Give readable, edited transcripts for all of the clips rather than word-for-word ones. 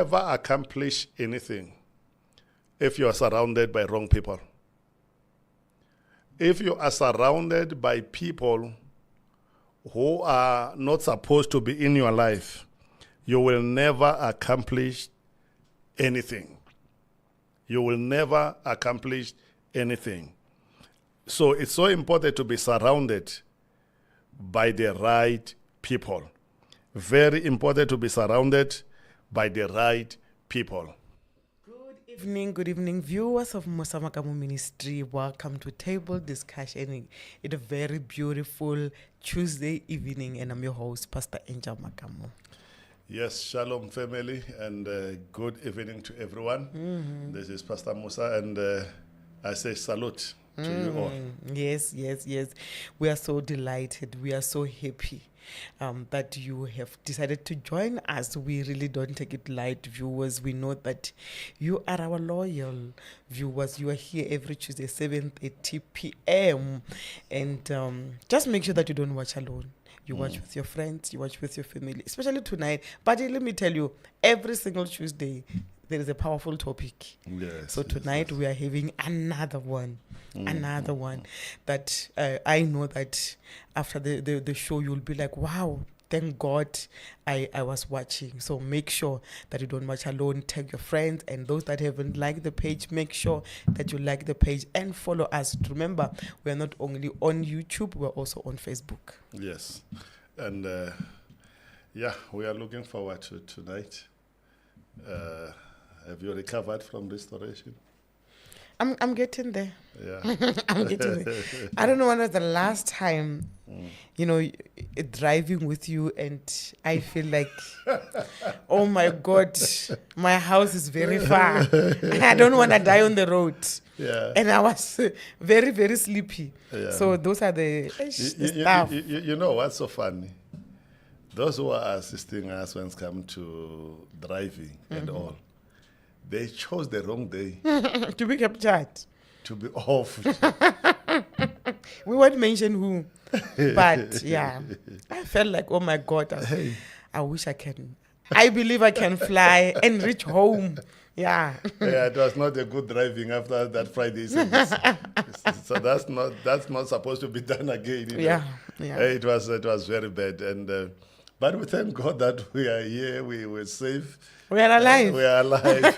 never accomplish anything if you are surrounded by wrong people. If you are surrounded by people who are not supposed to be in your life, you will never accomplish anything. You will never accomplish anything. So it's so important to be surrounded by the right people. Very important to be surrounded by the right people. Good evening, viewers of Musa and Makamu Ministry. Welcome to Table Discussion. It's a very beautiful Tuesday evening, and I'm your host, Pastor Angel Makamu. Yes, shalom family, and good evening to everyone. This is Pastor Musa, and I say salute to you all. Yes. We are so delighted. We are so happy that you have decided to join us. We really don't take it light, viewers. We know that you are our loyal viewers. You are here every Tuesday, 7:30 p.m. And just make sure that you don't watch alone. You watch with your friends, you watch with your family, especially tonight. But let me tell you, every single Tuesday, there is a powerful topic. Yes. So tonight we are having another one that I know that after the show you'll be like, wow, thank God I was watching. So make sure that you don't watch alone. Tag your friends, and those that haven't liked the page, make sure that you like the page and follow us. Remember, we are not only on YouTube, we're also on Facebook. Yes. And we are looking forward to tonight. Have you recovered from restoration? I'm getting there. Yeah. I'm getting there. I don't know when was the last time, driving with you, and I feel like, oh my God, my house is very far. I don't want to die on the road. Yeah. And I was very, very sleepy. Yeah. So those are the stuff. You know what's so funny? Those who are assisting us when it comes to driving and all, they chose the wrong day. To be captured. To be off. We won't mention who. But yeah, I felt like, oh my God, I wish I can. I believe I can fly and reach home. Yeah. Yeah, it was not a good driving after that Friday service. So that's not supposed to be done again. Yeah. It was very bad, and but we thank God that we are here. We were safe. We are alive. We are alive.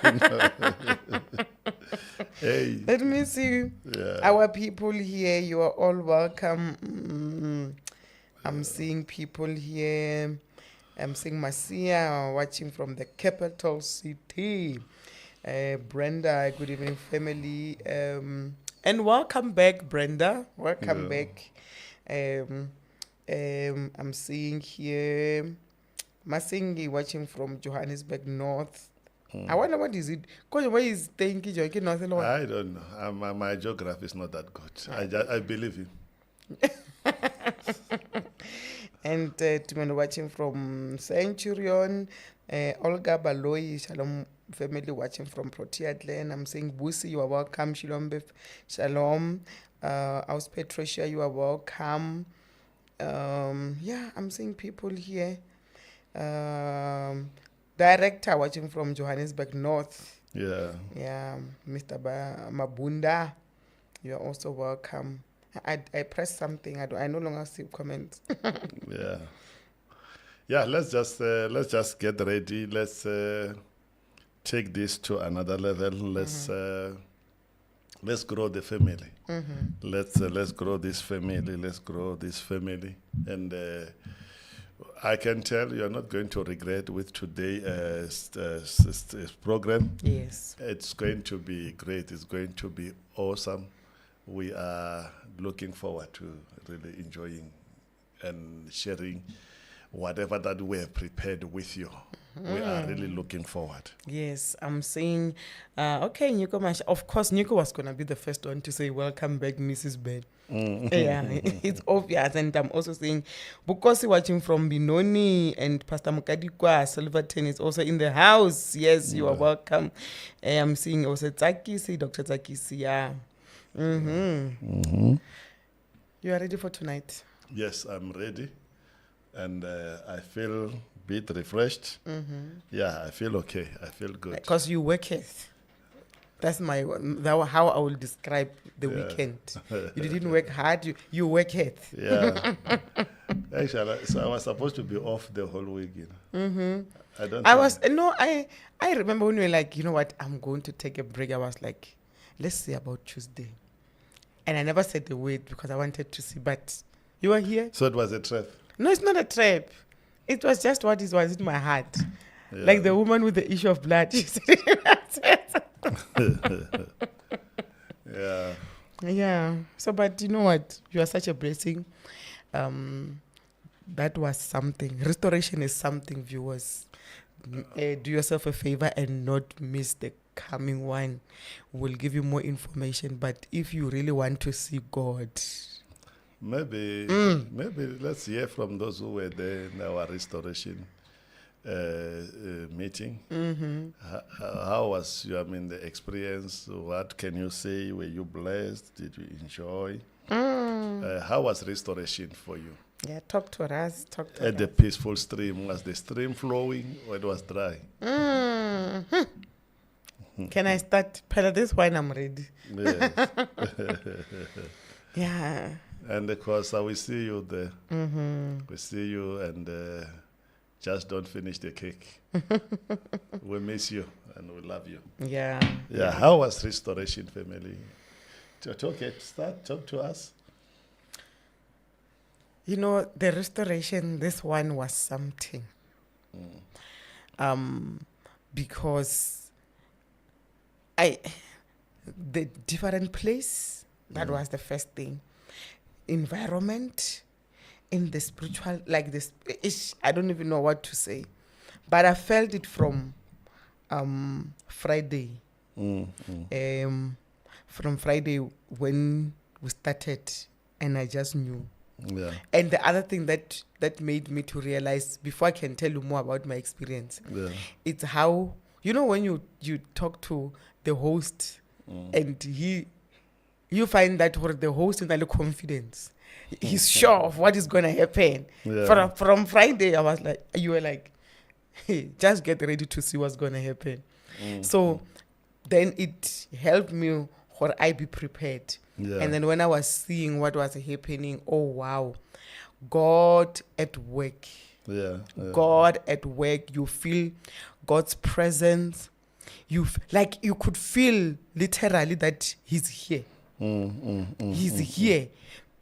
Hey. Let me see. Yeah. Our people here, you are all welcome. I'm seeing people here. I'm seeing Marcia watching from the capital city. Brenda, good evening, family. And welcome back, Brenda. Welcome back. I'm seeing here Masingi watching from Johannesburg North. I wonder what is it? Because where is thinking North? I don't know. My geography is not that good. I believe him. And to watching from Centurion, Olga Baloi, Shalom family watching from Protea Glen. I'm saying Busi, you are welcome. Shalom. Aus Patricia, you are welcome. I'm seeing people here. Director watching from Johannesburg North. Yeah. Yeah, Mr. Mabunda, you are also welcome. I pressed something. I no longer see comments. Yeah. Let's just get ready. Let's take this to another level. Let's grow the family. Let's grow this family. Let's grow this family. And I can tell you're not going to regret with today's program. Yes. It's going to be great. It's going to be awesome. We are looking forward to really enjoying and sharing whatever that we have prepared with you. We are really looking forward. Yes, I'm saying, okay, Nico, of course, Nico was going to be the first one to say, welcome back, Mrs. Bed. Yeah, it's obvious. And I'm also saying, Bukosi watching from Binoni and Pastor Mukadikwa, Silverton is also in the house. Yes, you are welcome. I'm seeing also Takisi, Dr. Takisi, yeah. You are ready for tonight? Yes, I'm ready. And I feel bit refreshed. Yeah, I feel okay. I feel good. Because you worketh. That's how I will describe the weekend. You didn't work hard, you worketh. Yeah. Actually, so I was supposed to be off the whole week. I don't. I remember when we were like, you know what, I'm going to take a break. I was like, let's see about Tuesday. And I never said the word because I wanted to see, but you were here. So it was a trap. No, it's not a trap. It was just what was in my heart. Like the woman with the issue of blood. Yeah. Yeah. So, but you know what? You are such a blessing. That was something. Restoration is something, viewers. Do yourself a favor and not miss the coming one. We'll give you more information. But if you really want to see God, maybe let's hear from those who were there in our restoration meeting. How was the experience? What can you say? Were you blessed? Did you enjoy? How was restoration for you? Yeah, talk to us. At the peaceful stream, was the stream flowing or it was dry? Can I start? Pella, this wine I'm ready. Yes. Yeah. And of course, we see you there. We see you and just don't finish the cake. We miss you and we love you. Yeah. Yeah. How was restoration, family? Talk to us. You know, the restoration, this one was something. Because the different place, that was the first thing. Environment, in the spiritual, like this, I don't even know what to say. But I felt it from Friday. From Friday when we started, and I just knew. Yeah. And the other thing that made me to realize, before I can tell you more about my experience, it's how, when you talk to the host and you find that for the host is like confidence. He's sure of what is going to happen. Yeah. From Friday, I was like, you were like, hey, just get ready to see what's going to happen. So then it helped me for I be prepared. Yeah. And then when I was seeing what was happening, oh wow, God at work. Yeah. God at work. You feel God's presence. You could feel literally that He's here. He's here.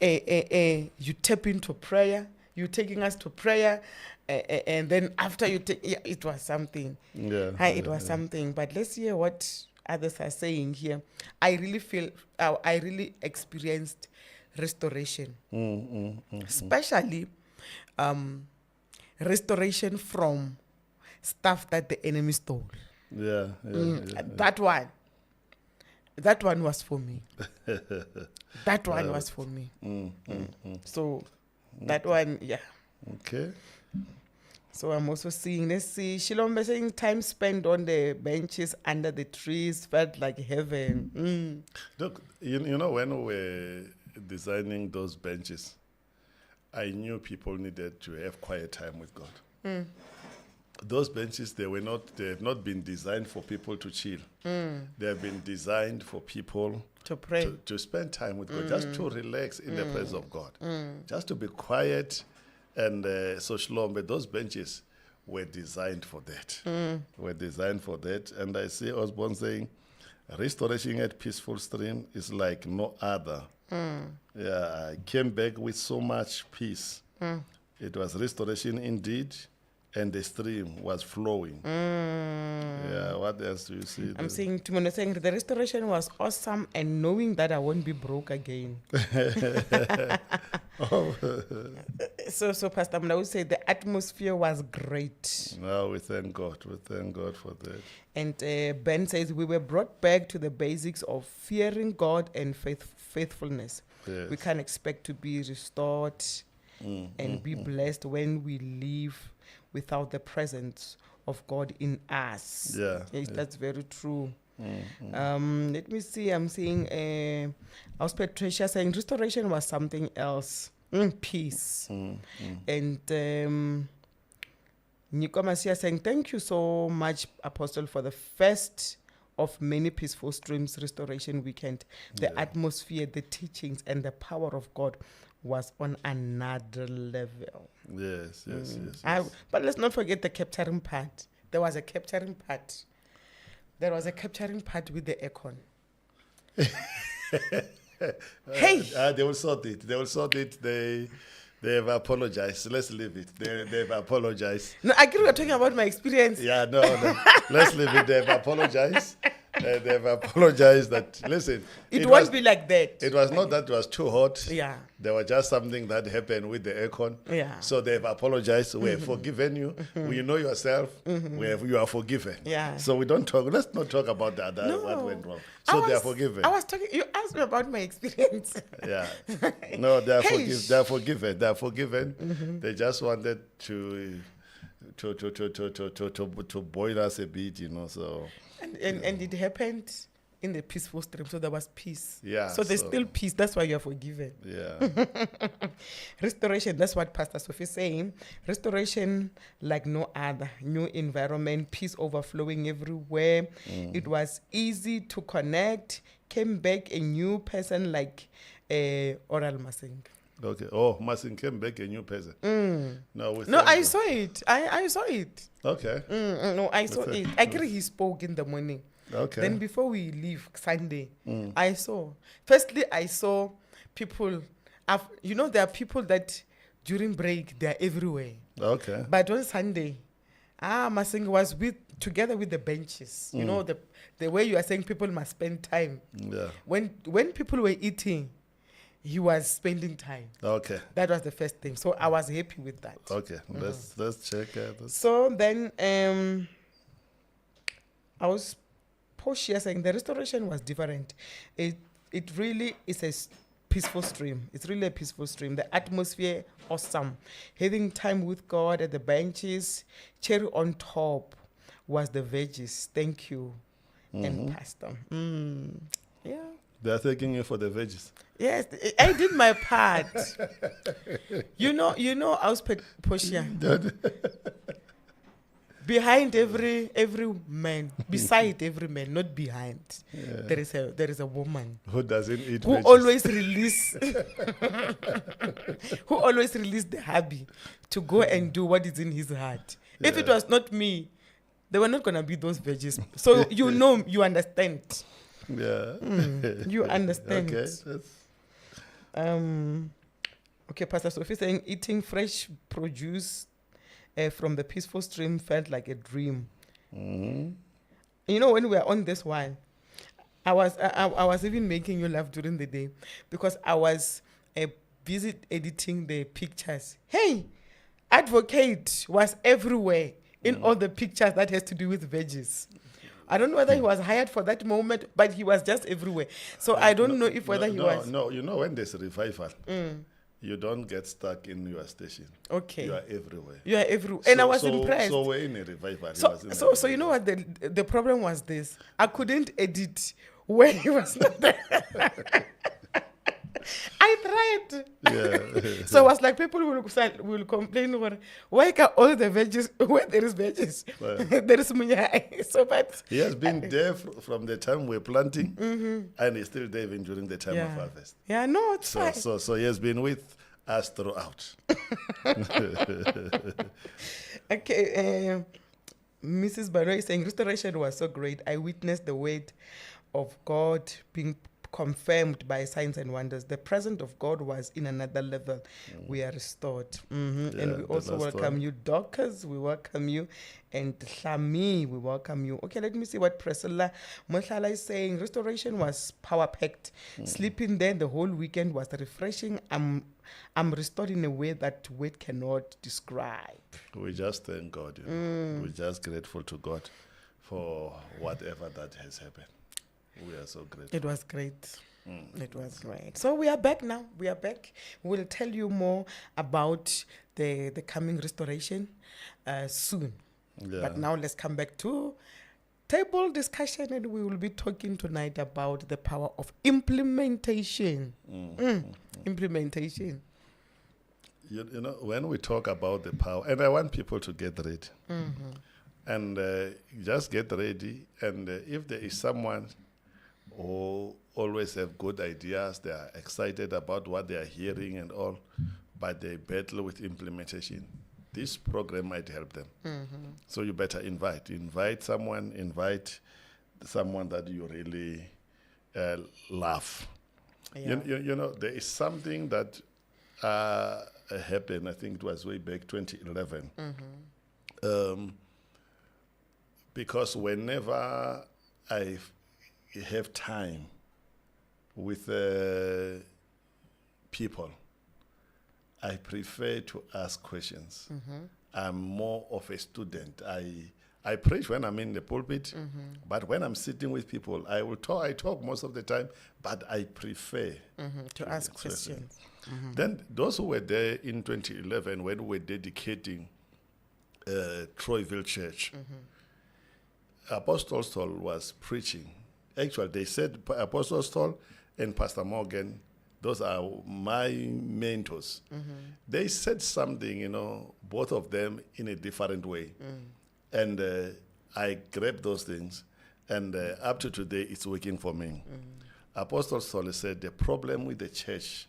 You tap into prayer. You're taking us to prayer, and then after you take, it was something. It was something. But let's hear what others are saying here. I really experienced restoration, especially restoration from stuff that the enemy stole. That one was for me. That one was for me. So that one, yeah. Okay. So I'm also seeing, let's see, Shilombe saying time spent on the benches under the trees felt like heaven. Look, you know, when we were designing those benches, I knew people needed to have quiet time with God. Those benches, they have not been designed for people to chill. They have been designed for people to pray, to spend time with God, just to relax in the presence of God, just to be quiet. And so Shilombe, those benches were designed for that. Were designed for that. And I see Osborne saying, restoration at Peaceful Stream is like no other. Yeah, I came back with so much peace. It was restoration indeed, and the stream was flowing. Yeah, what else do you see? I'm saying, Timono saying the restoration was awesome, and knowing that I won't be broke again. So Pastor Mna would say the atmosphere was great. No, we thank God. We thank God for that. And Ben says we were brought back to the basics of fearing God and faithfulness. Yes. We can expect to be restored and be blessed when we live without the presence of God in us. That's very true. Let me see. I'm seeing House Patricia saying restoration was something else. Peace. And Nico Masia saying, thank you so much, Apostle, for the first of many peaceful streams restoration weekend. The atmosphere, the teachings, and the power of God was on another level. Yes. But let's not forget the capturing part. There was a capturing part. There was a capturing part with the aircon. Hey! They will sort it. They have apologized. Let's leave it. They've apologized. No, I agree. We're talking about my experience. Yeah, no. Let's leave it. They've apologized. They've apologized that, listen. It won't be like that. It was not that it was too hot. Yeah. There was just something that happened with the aircon. Yeah. So they've apologized. We have forgiven you. You know yourself. You are forgiven. Yeah. So we don't talk. Let's not talk about that. What went wrong. So they are forgiven. I was talking. You asked me about my experience. Yeah. No, they are Hey. They are forgiven. They are forgiven. They just wanted to boil us a bit, So. And it happened in the peaceful stream, so there was peace. Yeah. So there's still peace. That's why you are forgiven. Yeah. Restoration. That's what Pastor Sophie is saying. Restoration like no other. New environment, peace overflowing everywhere. It was easy to connect. Came back a new person like Oral Masing. Okay. Oh, Masin came back a new person. No, I saw it. I saw it. Okay. No, I saw it. I agree he spoke in the morning. Okay. Then before we leave Sunday, I saw. Firstly, I saw people. There are people that during break they are everywhere. Okay. But on Sunday, Masing was together with the benches. You know the way you are saying people must spend time. Yeah. When people were eating, he was spending time. Okay. That was the first thing. So I was happy with that. Okay. Let's check. So then I was Portia saying the restoration was different. It really is a peaceful stream. It's really a peaceful stream. The atmosphere, awesome. Having time with God at the benches. Cherry on top was the veggies. Thank you. And Pastor. Yeah. They're thanking you for the veggies. Yes, I did my part. I was Portia. Behind every man, beside every man, not behind. Yeah. There is a woman who doesn't eat who veggies. Who always release the hubby to go and do what is in his heart. If it was not me, there were not gonna be those veggies. So you understand. Yeah. You understand. Okay. Okay, Pastor Sophie saying eating fresh produce from the peaceful stream felt like a dream. When we were on this one, I was even making you laugh during the day because I was busy editing the pictures. Hey, advocate was everywhere in all the pictures that has to do with veggies. I don't know whether he was hired for that moment, but he was just everywhere. So I don't know if whether he was. No, when there's a revival, you don't get stuck in your station. Okay. You are everywhere. You are everywhere. And I was impressed. So we're in a revival. So you know what the problem was this? I couldn't edit when he was not there. I tried. Yeah. So it was like people will complain why can all the veggies where there is veggies there is munyai. So but he has been there from the time we're planting and he's still there even during the time of harvest. Yeah, no, it's fine. So he has been with us throughout. Okay, Mrs. Barrow is saying restoration was so great. I witnessed the word of God being confirmed by signs and wonders. The presence of God was in another level. We are restored. And we also welcome you, Dorcas. We welcome you. And Hlami, we welcome you. Okay, let me see what Priscilla Moshala is saying. Restoration was power-packed. Sleeping there the whole weekend was refreshing. I'm restored in a way that word cannot describe. We just thank God. We're just grateful to God for whatever that has happened. We are so grateful. It was great. It was great. So we are back now. We are back. We'll tell you more about the coming restoration soon. Yeah. But now let's come back to table discussion, and we will be talking tonight about the power of implementation. Implementation. You know, when we talk about the power, and I want people to get ready, and just get ready. And if there is someone who always have good ideas, they are excited about what they are hearing and all, but they battle with implementation, this program might help them. So you better invite someone that you really love. Yeah. You know, there is something that happened, I think it was way back 2011. Because whenever I have time with people, I prefer to ask questions. I'm more of a student. I preach when I'm in the pulpit, but when I'm sitting with people, I talk most of the time, but I prefer To ask questions. Then those who were there in 2011 when we were dedicating Troyville Church, Apostle Stoll was preaching. Actually, they said Apostle Stoll and Pastor Morgan, those are my mentors. They said something, you know, both of them in a different way. And I grabbed those things, and up to today, it's working for me. Apostle Stoll said the problem with the church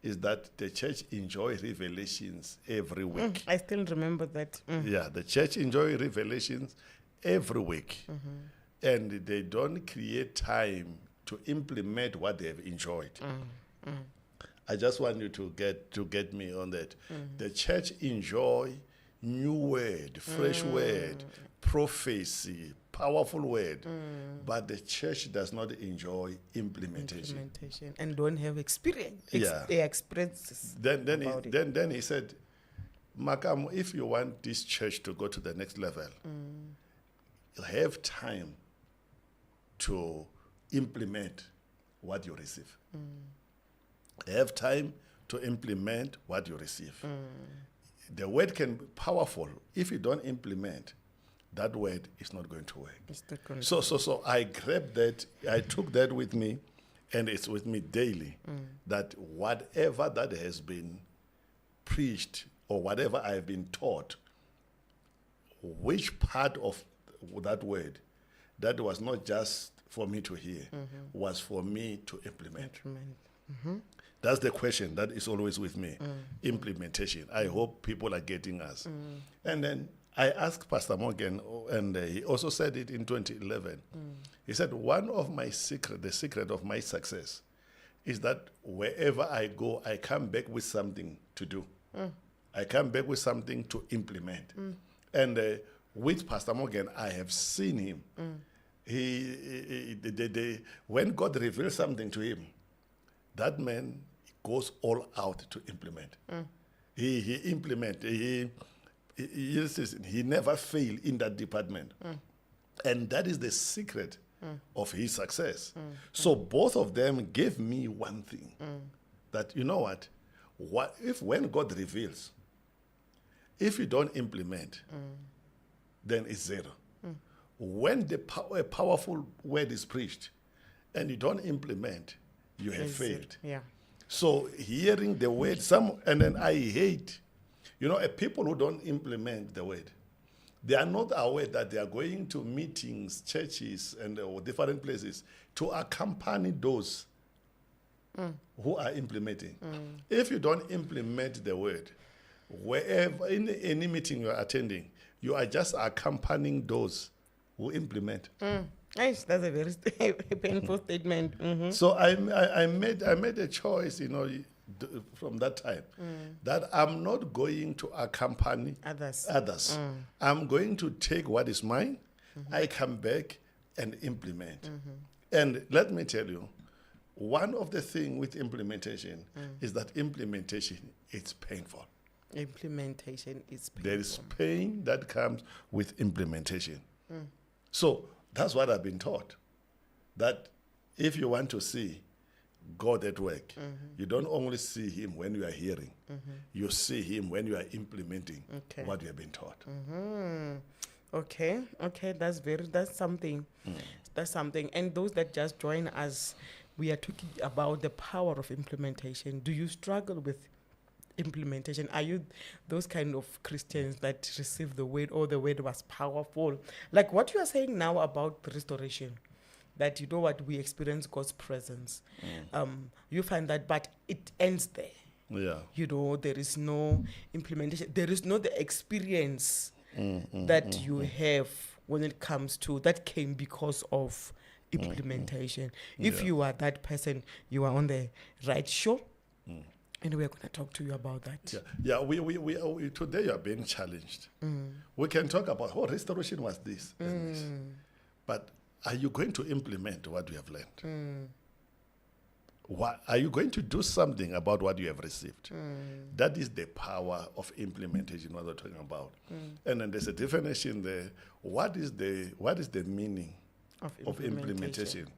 is that the church enjoy revelations every week. I still remember that. Yeah, the church enjoy revelations every week, and they don't create time to implement what they have enjoyed. I just want you to get me on that. The church enjoy new word, fresh word, prophecy, powerful word, but the church does not enjoy implementation. And don't have experience. Yeah. Experiences. Then he said, Makamu, if you want this church to go to the next level, you have time to implement what you receive. Have time to implement what you receive. The word can be powerful. If you don't implement, that word is not going to work. So I grabbed that, I took that with me, and it's with me daily, that whatever that has been preached or whatever I have been taught, which part of that word that was not just for me to hear, was for me to implement. That's the question that is always with me. Implementation. I hope people are getting us. And then I asked Pastor Morgan, and he also said it in 2011. He said, one of my the secret of my success is that wherever I go, I come back with something to do. I come back with something to implement. And with Pastor Morgan, I have seen him. When God reveals something to him, that man goes all out to implement. He implements. He never failed in that department. And that is the secret of his success. So both of them gave me one thing, that, you know what if when God reveals, if you don't implement, then it's zero. When a powerful word is preached and you don't implement, you have failed. Yeah. So hearing the word, and then I hate, people who don't implement the word. They are not aware that they are going to meetings, churches, and different places to accompany those who are implementing. If you don't implement the word, wherever in any meeting you are attending, you are just accompanying those who implement. Nice. That's a very painful statement. So I made a choice, from that time, that I'm not going to accompany others. I'm going to take what is mine. I come back and implement. And let me tell you, one of the things with implementation is that implementation is painful. Implementation is painful. There is pain that comes with implementation. So that's what I've been taught, that if you want to see God at work, you don't only see him when you are hearing, you see him when you are implementing what you have been taught. Okay, that's something. That's something. And those that just join us, we are talking about the power of implementation. Do you struggle with implementation. Are you those kind of Christians that receive the word, or the word was powerful? Like what you are saying now about the restoration, that you know what, we experience God's presence. You find that, but it ends there. Yeah. You know, there is no implementation. There is no the experience that you have when it comes to that came because of implementation. If Yeah. you are that person, you are on the right show. And we're going to talk to you about that. Yeah. We today you are being challenged. We can talk about restoration was this and this, but are you going to implement what you have learned? What, are you going to do something about what you have received? That is the power of implementation, what we're talking about. And then there's a definition there. What is the meaning of implementation?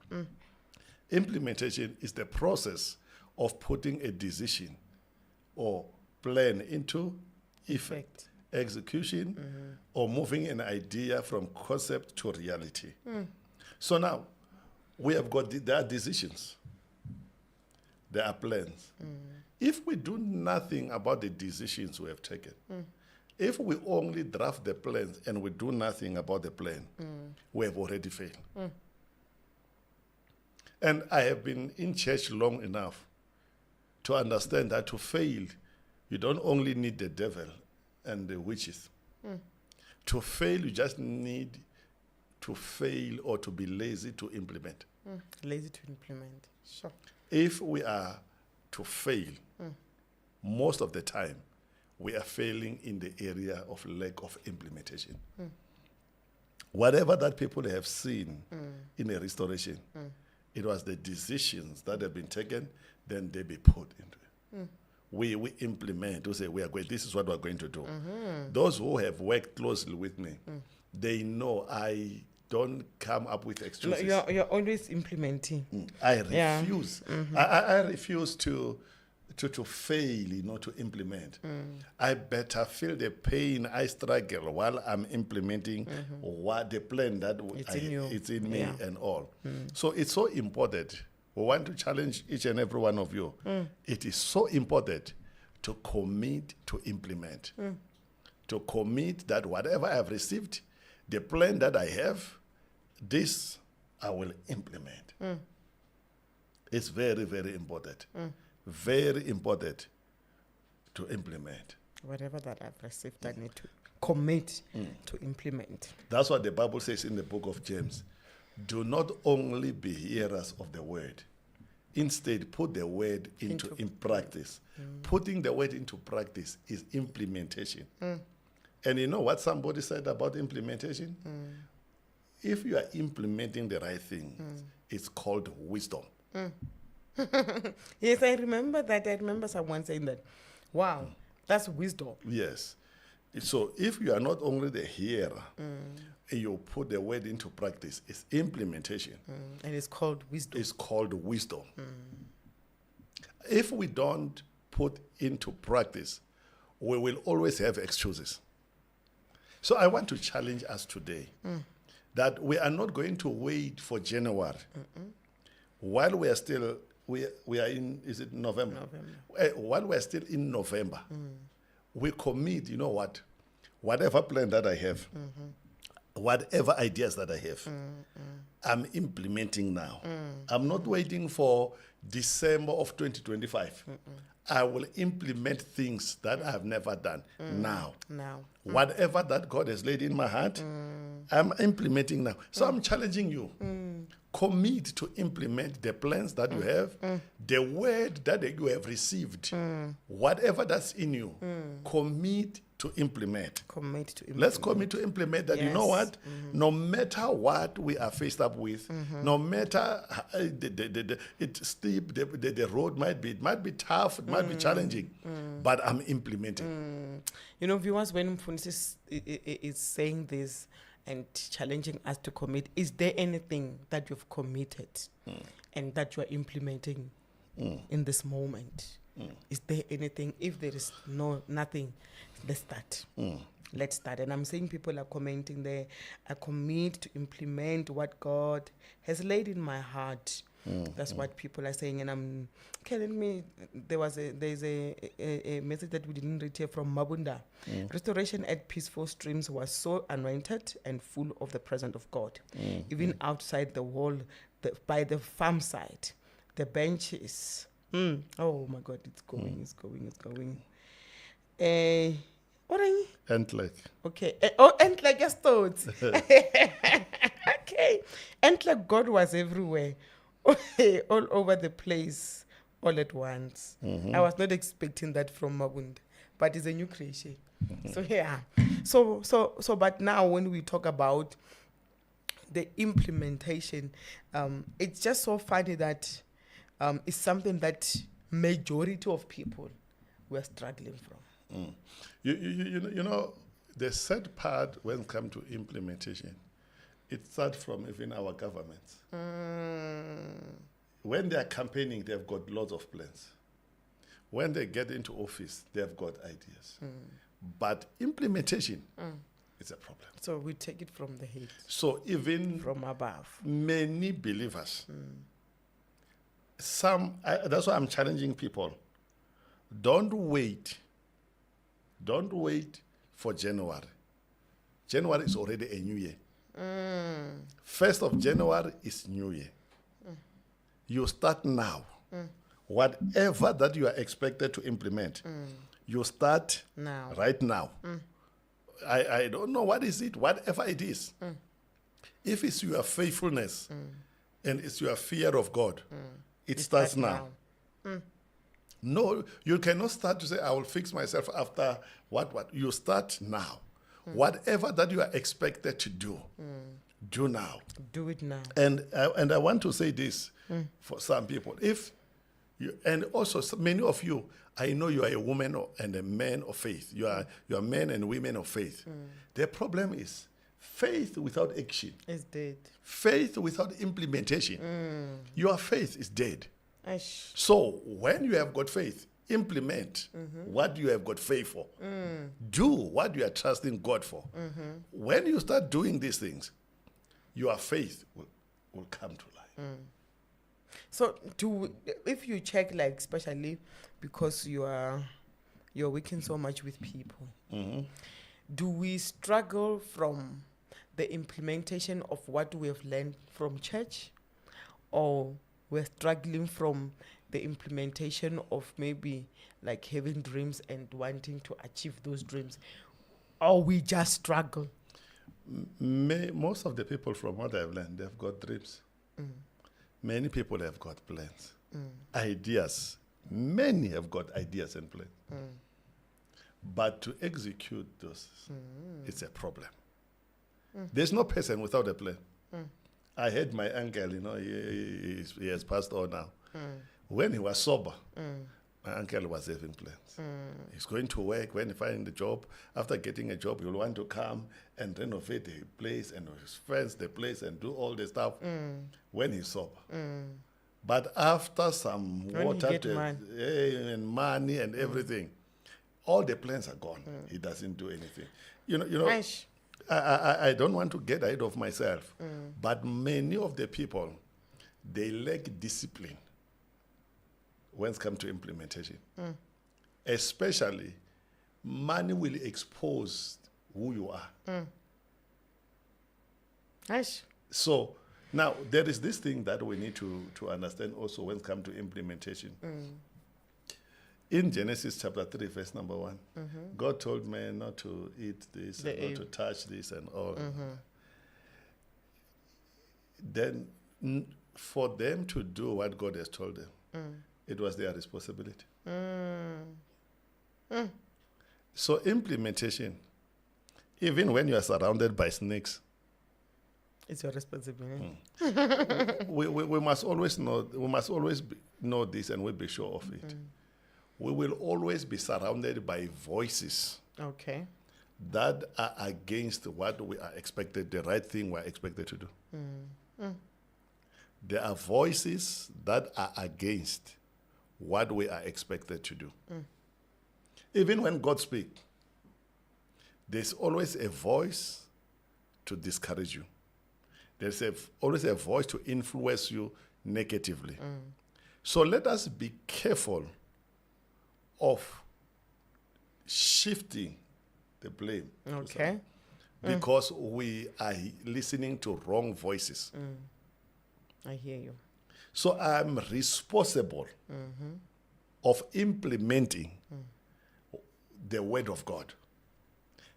Implementation is the process of putting a decision or plan into effect, execution, or moving an idea from concept to reality. So now, we have got, there are decisions. There are plans. If we do nothing about the decisions we have taken, if we only draft the plans and we do nothing about the plan, we have already failed. And I have been in church long enough to understand that to fail, you don't only need the devil and the witches. To fail, you just need to fail or to be lazy to implement. Lazy to implement. Sure. If we are to fail, most of the time, we are failing in the area of lack of implementation. Whatever that people have seen in a restoration, it was the decisions that have been taken, then they be put into it. We implement, we say, we are going, this is what we're going to do. Those who have worked closely with me, they know I don't come up with excuses. You're always implementing. I refuse. I refuse to fail, to implement. I better feel the pain I struggle while I'm implementing what the plan that it's in me and all. So it's so important. We want to challenge each and every one of you. It is so important to commit to implement. To commit that whatever I have received, the plan that I have, this I will implement. It's very, very important. Very important to implement. Whatever that I've received, I need to commit to implement. That's what the Bible says in the book of James. Do not only be hearers of the word. Instead, put the word in practice. Putting the word into practice is implementation. And you know what somebody said about implementation? If you are implementing the right thing, it's called wisdom. Yes, I remember that. I remember someone saying that. Wow, that's wisdom. Yes. So if you are not only the hearer, you put the word into practice, it's implementation. And it's called wisdom. It's called wisdom. If we don't put into practice, we will always have excuses. So I want to challenge us today that we are not going to wait for January. While we are still, we are in, is it November? While we are still in November, we commit, you know what, whatever plan that I have, whatever ideas that I have, I'm implementing now. I'm not waiting for December of 2025. I will implement things that I have never done now. Whatever that God has laid in my heart, I'm implementing now. So I'm challenging you. Commit to implement the plans that you have, the word that you have received, whatever that's in you, commit to implement. Let's commit to implement that. Yes. You know what? No matter what we are faced up with, no matter it's steep, the road might be tough, it might be challenging, but I'm implementing. You know, viewers, when Mfundisi is saying this and challenging us to commit, is there anything that you've committed and that you are implementing in this moment? Is there anything? If there is nothing, let's start. Let's start. And I'm seeing people are commenting there. I commit to implement what God has laid in my heart. That's what people are saying. And I'm telling me there's a message that we didn't read here from Mabunda. Restoration at Peaceful Streams was so anointed and full of the presence of God. Even outside the wall, by the farm side, the benches. Oh my God, it's going. What are you? Entleg. Okay. Entleg, yes, thoughts. Okay. Entleg, God was everywhere, all over the place, all at once. I was not expecting that from Mabunda, but it's a new creation. So yeah. So, but now when we talk about the implementation, it's just so funny that it's something that majority of people were struggling from. You know, the sad part when it comes to implementation, it starts from even our governments. When they are campaigning, they've got lots of plans. When they get into office, they've got ideas. But implementation is a problem. So we take it from the head. So even from above, many believers, that's why I'm challenging people. Don't wait for January. January is already a new year. 1st of January is new year. You start now. Whatever that you are expected to implement, you start now. Right now. I don't know what is it, whatever it is. If it's your faithfulness and it's your fear of God, it starts now. No, you cannot start to say, I will fix myself after what. You start now. Whatever that you are expected to do, do now. Do it now. And I want to say this for some people. If you, and also many of you, I know you are a woman and a man of faith. You are men and women of faith. The problem is faith without action is dead. Faith without implementation. Your faith is dead. Aish. So when you have got faith, implement what you have got faith for. Do what you are trusting God for. When you start doing these things, your faith will come to life. So if you check, like, especially because you're working so much with people, do we struggle from the implementation of what we have learned from church, or we're struggling from the implementation of maybe like having dreams and wanting to achieve those dreams, or we just struggle? Most of the people, from what I've learned, they've got dreams. Many people have got plans, ideas. Many have got ideas and plans. But to execute those, it's a problem. There's no person without a plan. I had my uncle, he has passed on now. When he was sober, my uncle was having plans. He's going to work. When he finds a job, after getting a job, he'll want to come and renovate the place and fence the place and do all the stuff when he's sober. But after some water and money and everything, all the plans are gone. He doesn't do anything. I don't want to get ahead of myself, but many of the people, they lack discipline when it comes to implementation. Especially, money will expose who you are. Nice. So now there is this thing that we need to understand also when it comes to implementation. In Genesis chapter 3, verse number 1, God told man not to eat this, and not to touch this and all. Then for them to do what God has told them, it was their responsibility. So implementation, even when you are surrounded by snakes, it's your responsibility. we must always know. We must always know this, and we'll be sure of it. We will always be surrounded by voices that are against what we are expected, the right thing we are expected to do. There are voices that are against what we are expected to do. Even when God speaks, there's always a voice to discourage you. There's always a voice to influence you negatively. So let us be careful of shifting the blame. Okay. Because we are listening to wrong voices. I hear you. So I'm responsible of implementing the word of God.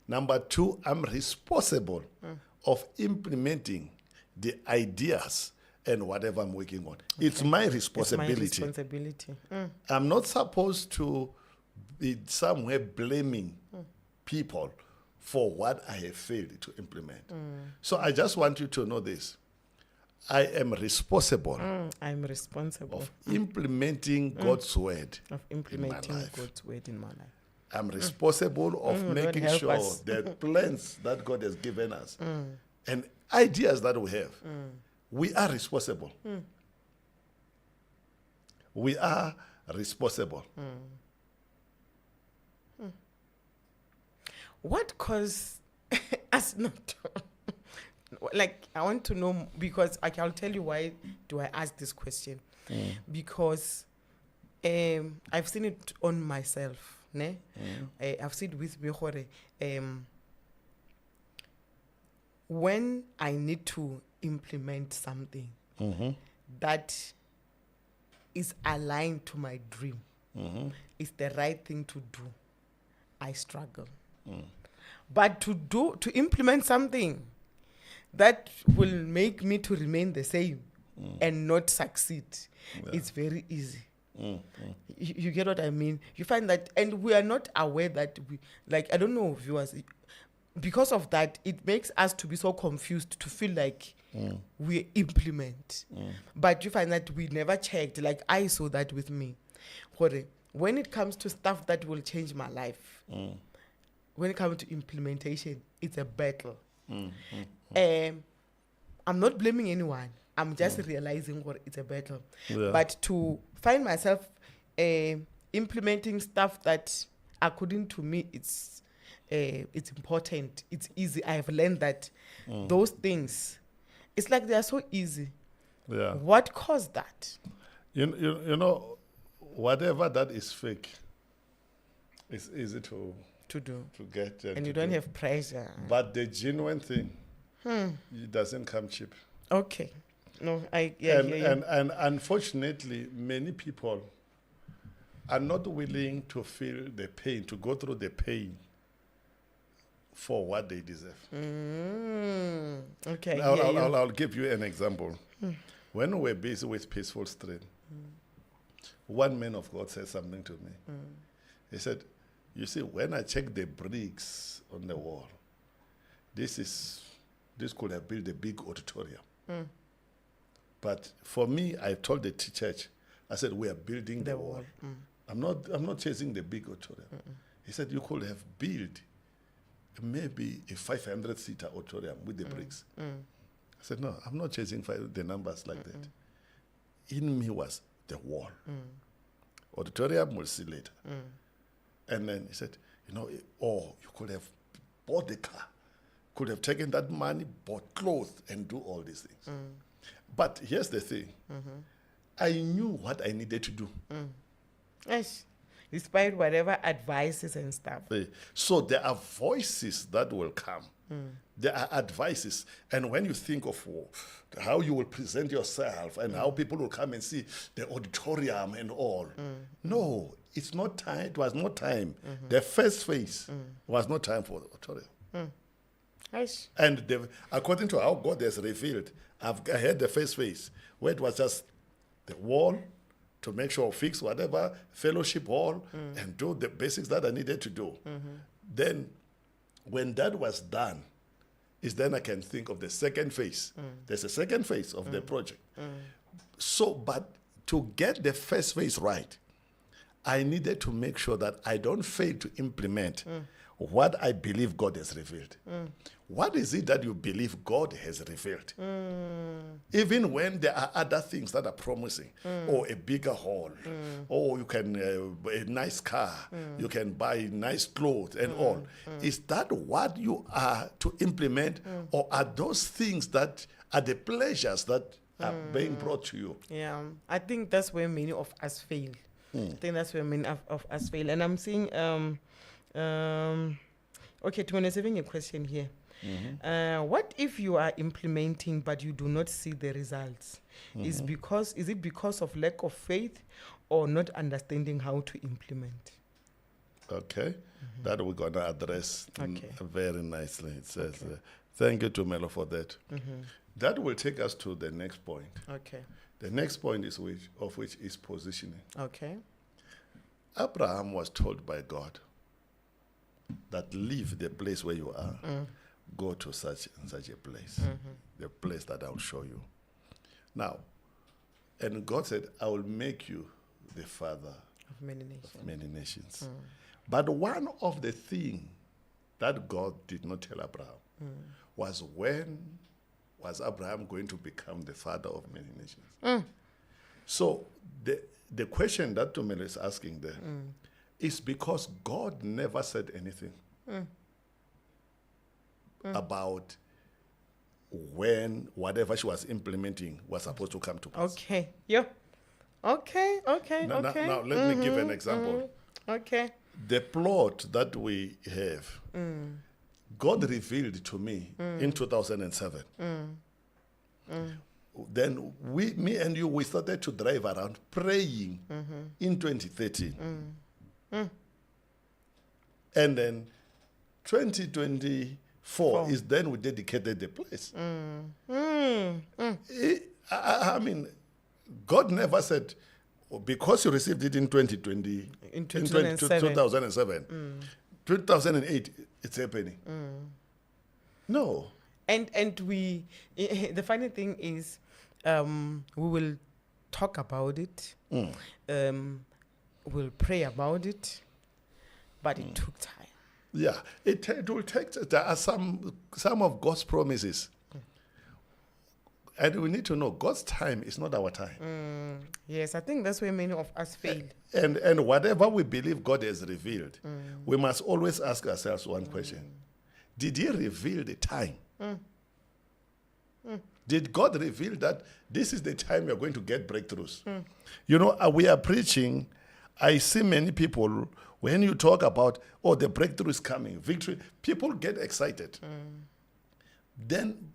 Number two, I'm responsible of implementing the ideas and whatever I'm working on. It's my responsibility. It's my responsibility. I'm not supposed to be somewhere blaming people for what I have failed to implement. So I just want you to know this. I am responsible I'm responsible of implementing God's word of implementing in my life. God's word in my life. I'm responsible of making help sure us. that plans that God has given us and ideas that we have, we are responsible. We are responsible. What caused us not to? Like, I want to know, because I'll tell you why do I ask this question. Because I've seen it on myself. Ne? I've seen it with me. When I need to implement something that is aligned to my dream, it's the right thing to do, I struggle. But to implement something that will make me to remain the same and not succeed, it's very easy. You get what I mean? You find that, and we are not aware that we, like, I don't know, viewers, because of that, it makes us to be so confused, to feel like we implement. But you find that we never checked. Like, I saw that with me. When it comes to stuff that will change my life, when it comes to implementation, it's a battle. I'm not blaming anyone. I'm just realizing what it's a battle. Yeah. But to find myself implementing stuff that, according to me, it's important. It's easy. I have learned that those things, it's like they are so easy. Yeah. What caused that? You know, whatever that is fake, it's easy to Do. get. And to you don't do. have pressure. But the genuine thing, it doesn't come cheap. Okay. No, I hear you. And unfortunately, many people are not willing to feel the pain, to go through the pain for what they deserve. Okay. I'll give you an example. When we were busy with Peaceful Stream, one man of God said something to me. He said, you see, when I check the bricks on the wall, this could have built a big auditorium. But for me, I told the church, I said, we are building the wall. I'm not chasing the big auditorium. He said, you could have built maybe a 500-seater auditorium with the bricks. I said, no, I'm not chasing the numbers like that. In me was the wall. Auditorium, we'll see later. And then he said, you could have bought the car, could have taken that money, bought clothes, and do all these things. But here's the thing. I knew what I needed to do. Yes. Despite whatever advices and stuff. So there are voices that will come. There are advices. And when you think of how you will present yourself and how people will come and see the auditorium and all. No, it's not time. It was not time. The first phase was not time for the auditorium. Yes. And according to how God has revealed, I had the first phase where it was just the wall to make sure fix whatever fellowship hall and do the basics that I needed to do. Then when that was done, is then I can think of the second phase. There's a second phase of the project. So, but to get the first phase right, I needed to make sure that I don't fail to implement what I believe God has revealed. What is it that you believe God has revealed? Even when there are other things that are promising, or a bigger hall, or you can a nice car, you can buy nice clothes and all. Is that what you are to implement, or are those things that are the pleasures that are being brought to you. Yeah, I think that's where many of us fail. I think that's where many of us fail. And I'm seeing, okay, to having a question here. What if you are implementing but you do not see the results? Is it because of lack of faith or not understanding how to implement? Okay, that we're going to address very nicely. It says, thank you to Melo for that. That will take us to the next point. Okay. The next point is which is positioning. Okay. Abraham was told by God that leave the place where you are, go to such and such a place, the place that I'll show you. Now, and God said, I will make you the father Of many nations. of many nations. But one of the things that God did not tell Abraham was when was Abraham going to become the father of many nations. So the question that Tumelo is asking there is because God never said anything about when whatever she was implementing was supposed to come to pass. Okay. Yeah. Okay. Now, let me give an example. Okay. The plot that we have, God revealed to me in 2007. Then me and you, we started to drive around praying in 2013. And then 2024 is then we dedicated the place. I mean, God never said, because you received it in 2020, In 2007. 2008, it's happening. No. And we, the funny thing is, we will talk about it. We'll pray about it, but it took time. Yeah, it will take. There are some of God's promises, and we need to know God's time is not our time. Yes, I think that's where many of us fail. And whatever we believe God has revealed, we must always ask ourselves one question: did He reveal the time? Did God reveal that this is the time you're going to get breakthroughs? You know, we are preaching. I see many people, when you talk about, oh, the breakthrough is coming, victory, people get excited. Then,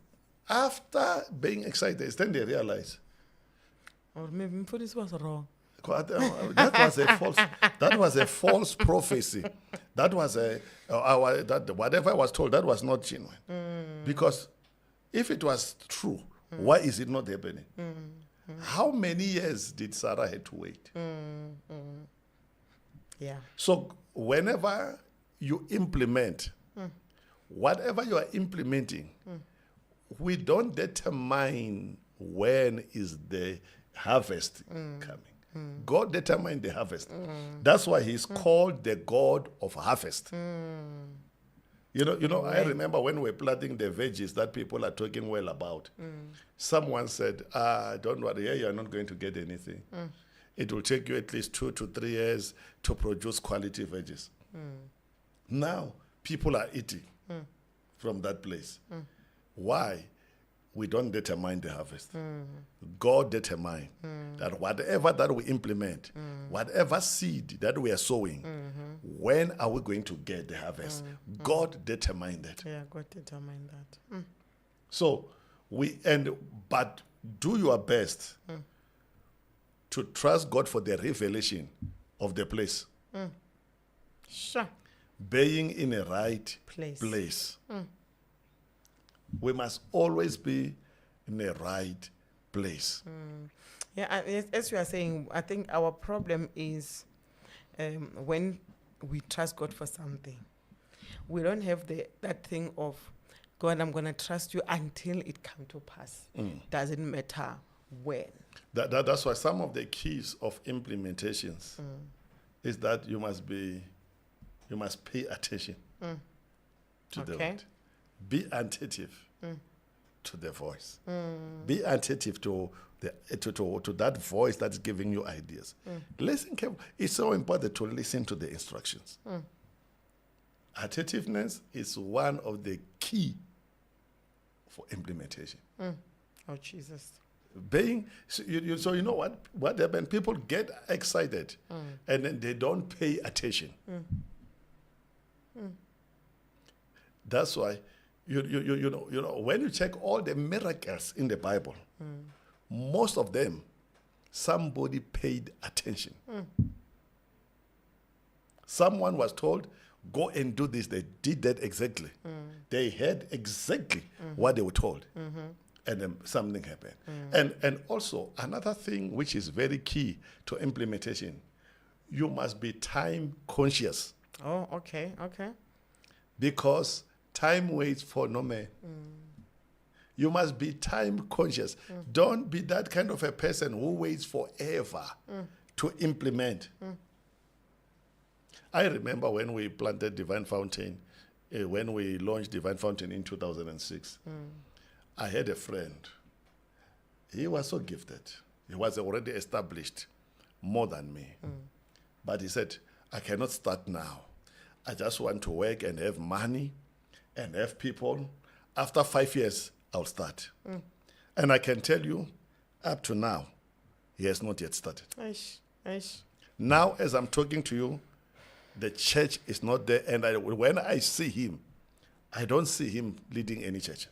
after being excited, then they realize, Or maybe this was wrong. that was a false prophecy. That was whatever I was told, that was not genuine. Because if it was true, why is it not happening? How many years did Sarah have to wait? Yeah. So whenever you implement, whatever you are implementing, we don't determine when is the harvest coming. God determined the harvest. That's why He's called the God of harvest. You know. I remember when we were planting the veggies that people are talking well about. Someone said, don't worry, here you are not going to get anything. It will take you at least 2 to 3 years to produce quality veggies. Now, people are eating from that place. Why? We don't determine the harvest. God determined that whatever that we implement, whatever seed that we are sowing, when are we going to get the harvest? God determined that. Yeah, God determined that. So but do your best to trust God for the revelation of the place. Sure. Being in a right place. We must always be in the right place. Yeah, as you are saying, I think our problem is when we trust God for something, we don't have that thing of, God, I'm going to trust you until it comes to pass. Doesn't matter when. That's why some of the keys of implementations is that you must pay attention to the word. Be attentive to the voice. Be attentive to that voice that's giving you ideas. Listen carefully. It's so important to listen to the instructions. Attentiveness is one of the key for implementation. Oh, Jesus. So you know what happened? People get excited and then they don't pay attention. That's why you know when you check all the miracles in the Bible, most of them somebody paid attention. Someone was told, go and do this. They did that exactly. They heard exactly what they were told. And then something happened. And also, another thing which is very key to implementation, you must be time conscious. Oh, okay. Because time waits for no man. You must be time conscious. Don't be that kind of a person who waits forever to implement. I remember when we planted Divine Fountain, when we launched Divine Fountain in 2006, I had a friend. He was so gifted. He was already established more than me. But he said, I cannot start now. I just want to work and have money and have people. After 5 years, I'll start. And I can tell you, up to now, he has not yet started. Aish. Now, as I'm talking to you, the church is not there. And when I see him, I don't see him leading any church.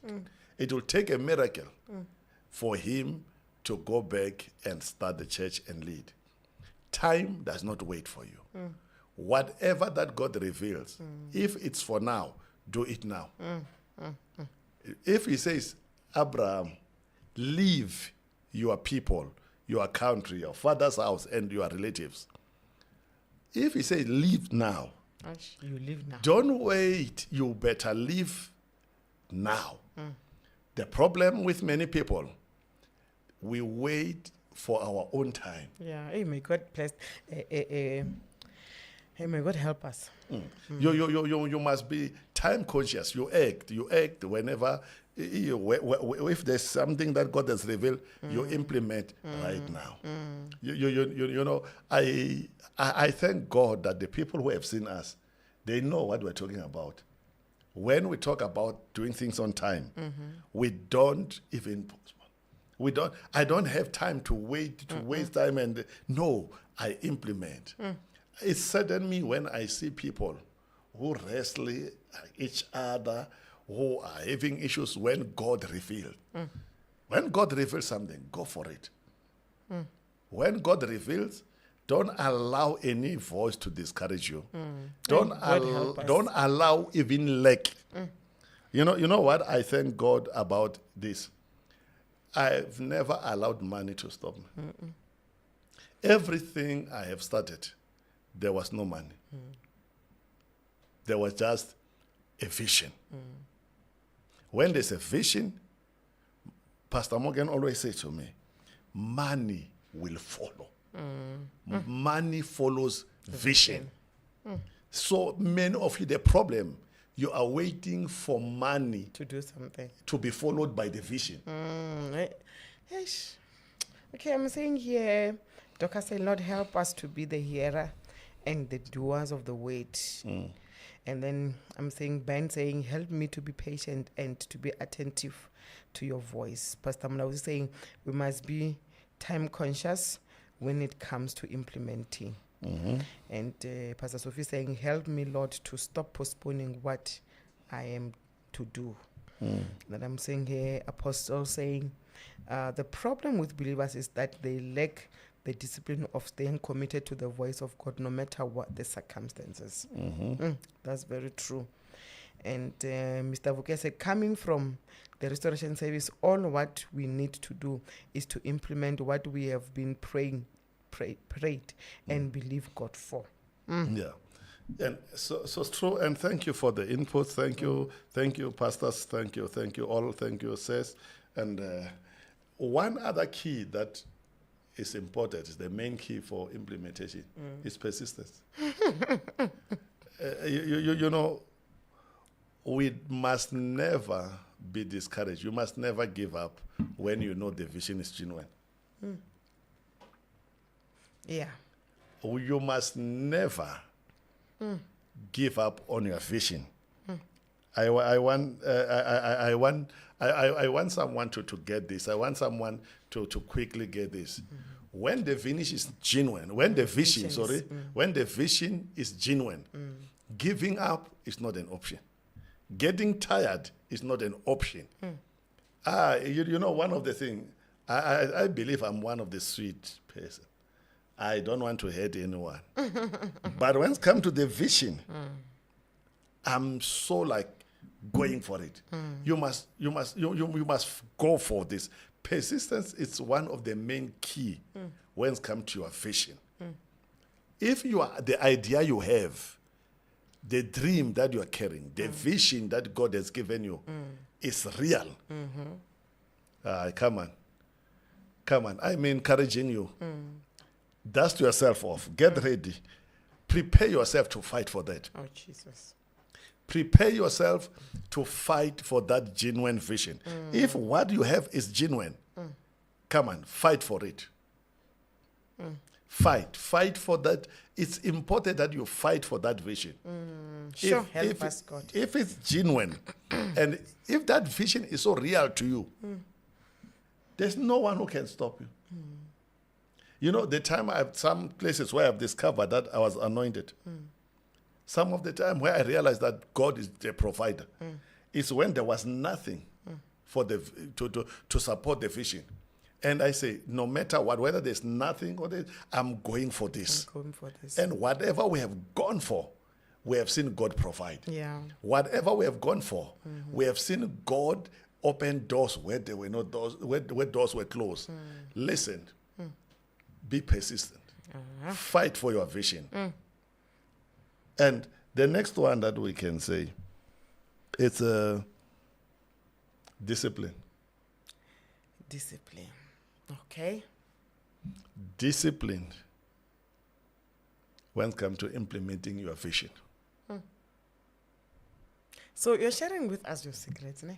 It will take a miracle for him to go back and start the church and lead. Time does not wait for you. Whatever that God reveals, if it's for now, do it now. If he says, Abraham, leave your people, your country, your father's house, and your relatives. If he says, leave now. You live now. Don't wait. You better leave now. The problem with many people, we wait for our own time. Yeah. Hey, may God bless. Hey, may God help us. You must be time conscious. You act whenever. If there's something that God has revealed, you implement right now. You know, I thank God that the people who have seen us, they know what we're talking about. When we talk about doing things on time, we don't even postpone. I don't have time to wait, to waste time. And no, I implement. It saddens me when I see people who wrestle each other, who are having issues when God revealed. When God reveals something, go for it. When God reveals, don't allow any voice to discourage you. Don't allow even lack. You know what I thank God about this? I've never allowed money to stop me. Everything I have started, there was no money. There was just a vision. When there's a vision, Pastor Morgan always says to me, money will follow. Money follows vision. So many of you, the problem, you are waiting for money To do something. to be followed by the vision. Yes. Okay, I'm saying here, Dr. say, Lord, help us to be the hearer and the doers of the word. And then I'm saying, Ben saying, help me to be patient and to be attentive to your voice. Pastor Muna was saying, we must be time conscious when it comes to implementing. And Pastor Sophie saying, help me, Lord, to stop postponing what I am to do. That I'm saying here, Apostle saying, the problem with believers is that they lack the discipline of staying committed to the voice of God no matter what the circumstances. That's very true. And Mr. Vuke said, coming from the restoration service, all what we need to do is to implement what we have been prayed and believe God for. Yeah. And so it's true. And thank you for the input. Thank you, pastors. Thank you all. Thank you, Seth. And one other key that is important, is the main key for implementation, is persistence. You know, we must never be discouraged. You must never give up when you know the vision is genuine. Yeah. You must never give up on your vision I want someone to get this. I want someone to quickly get this. When the vision is genuine, when the vision is genuine, giving up is not an option. Getting tired is not an option. You know, one of the things, I believe I'm one of the sweet person. I don't want to hurt anyone. But when it comes to the vision, I'm so like going for it. You must go for this. Persistence is one of the main key when it comes to your vision. If you are the idea you have, the dream that you are carrying, the vision that God has given you is real. Come on. I'm encouraging you. Dust yourself off. Get ready. Prepare yourself to fight for that. Oh, Jesus. Prepare yourself to fight for that genuine vision. If what you have is genuine, come on, fight for it. Fight for that. It's important that you fight for that vision. Sure, help us, God. If it's genuine, and if that vision is so real to you, there's no one who can stop you. You know, the time some places where I've discovered that I was anointed, some of the time where I realized that God is the provider, is when there was nothing for to support the vision. And I say, no matter what, whether there's nothing or I'm going for this. I'm going for this. And whatever we have gone for, we have seen God provide. Yeah. Whatever we have gone for, we have seen God open doors where there were no doors, where doors were closed. Listen, be persistent. Fight for your vision. And the next one that we can say, it's discipline. Discipline. Okay. Discipline when it comes to implementing your vision. So you're sharing with us your secrets, ne?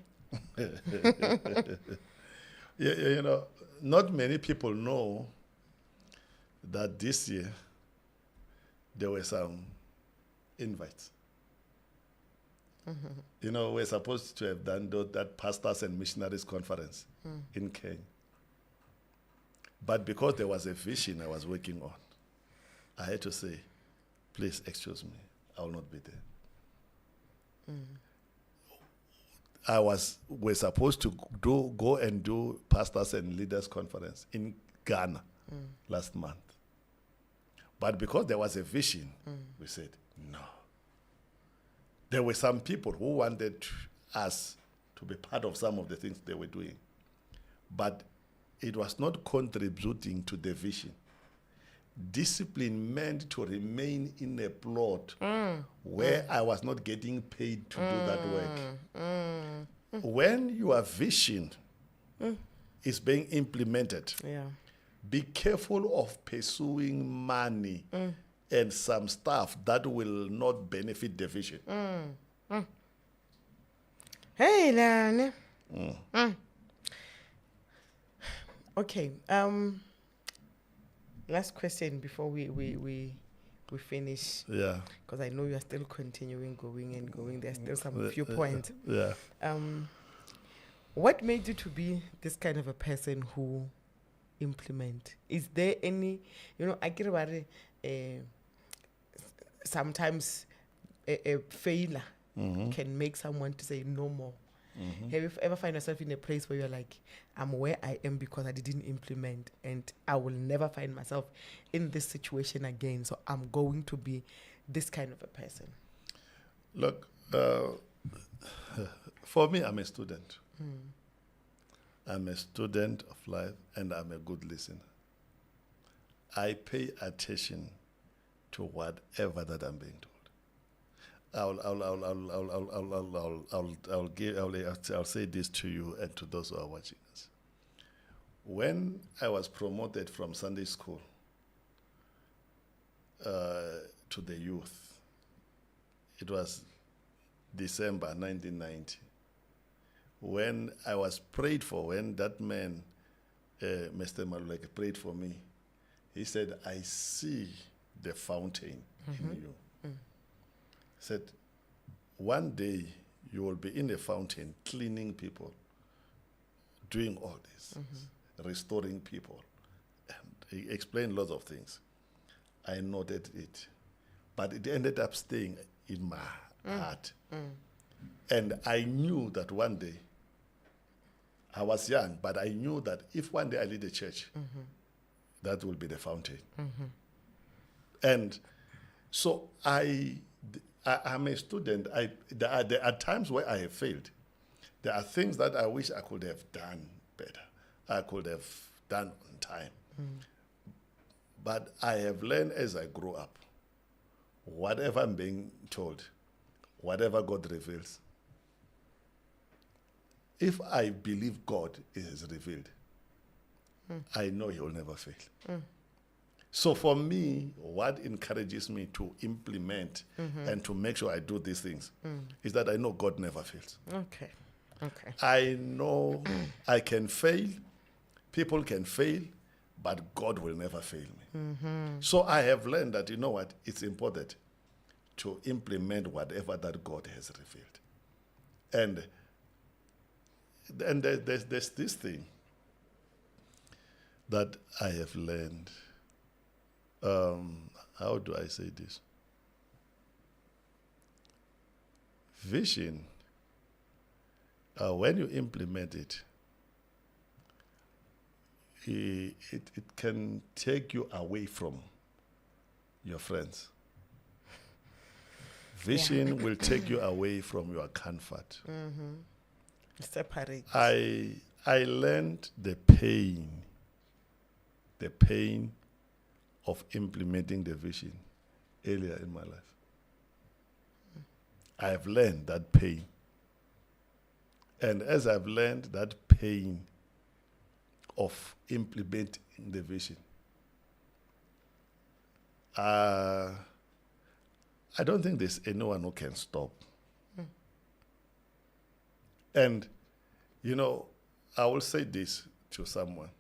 Yeah, you know, not many people know that this year there were some invites. You know, we're supposed to have done that pastors and missionaries conference in Kenya. But because there was a vision I was working on, I had to say, please excuse me, I will not be there. We're supposed to go and do pastors and leaders conference in Ghana last month. But because there was a vision, we said, no. There were some people who wanted us to be part of some of the things they were doing. But it was not contributing to the vision. Discipline meant to remain in a plot where I was not getting paid to do that work. When your vision is being implemented, be careful of pursuing money and some stuff that will not benefit the vision. Hey, Lana. Okay. Last question before we finish. Yeah. Because I know you are still continuing, going. There's still some few points. Yeah. What made you to be this kind of a person who implement? Is there any, I get about it, sometimes a failure can make someone to say no more. Have you ever find yourself in a place where you're like, I'm where I am because I didn't implement, and I will never find myself in this situation again, so I'm going to be this kind of a person? Look, for me, I'm a student. I'm a student of life, and I'm a good listener. I pay attention to whatever that I'm being told. I'll say this to you and to those who are watching us. When I was promoted from Sunday school to the youth, it was December 1990. When I was prayed for, when that man, Mr. Maluleke, prayed for me, he said, I see the fountain in you. Said, one day you will be in a fountain cleaning people, doing all this, restoring people. And he explained lots of things. I noted it. But it ended up staying in my heart. And I knew that one day, I was young, but I knew that if one day I lead a church, that will be the fountain. And so I'm a student. There are times where I have failed. There are things that I wish I could have done better. I could have done on time. But I have learned as I grow up, whatever I'm being told, whatever God reveals, if I believe God is revealed, I know he will never fail. So for me, what encourages me to implement and to make sure I do these things is that I know God never fails. Okay. I know I can fail, people can fail, but God will never fail me. So I have learned that, you know what, it's important to implement whatever that God has revealed. And there's this thing that I have learned. How do I say this? Vision, when you implement it, it can take you away from your friends. Vision will take you away from your comfort. Separate. I learned the pain of implementing the vision earlier in my life. I have learned that pain. And as I've learned that pain of implementing the vision, I don't think there's anyone who can stop. And, you know, I will say this to someone.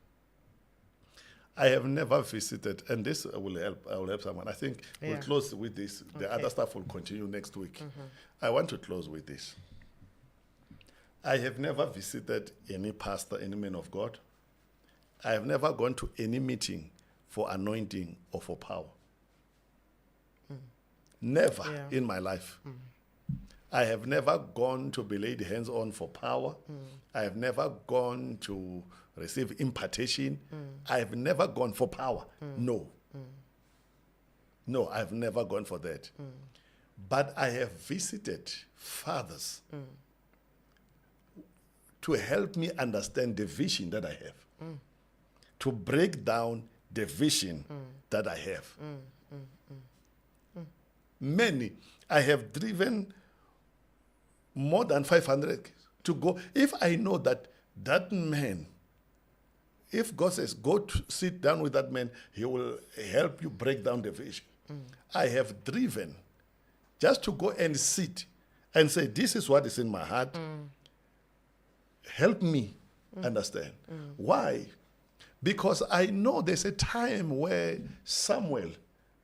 I have never visited, and this will help. I will help someone. I think we'll close with this. The Okay. other stuff will continue next week. I want to close with this. I have never visited any pastor, any man of God. I have never gone to any meeting for anointing or for power. Never in my life. I have never gone to be laid hands on for power. I have never gone to receive impartation. I have never gone for power. No. No, I've never gone for that. But I have visited fathers to help me understand the vision that I have, to break down the vision that I have. Many, I have driven more than 500 to go. If I know that that man, if God says, go to sit down with that man, he will help you break down the vision. I have driven just to go and sit and say, this is what is in my heart. Help me understand. Why? Because I know there's a time where Samuel,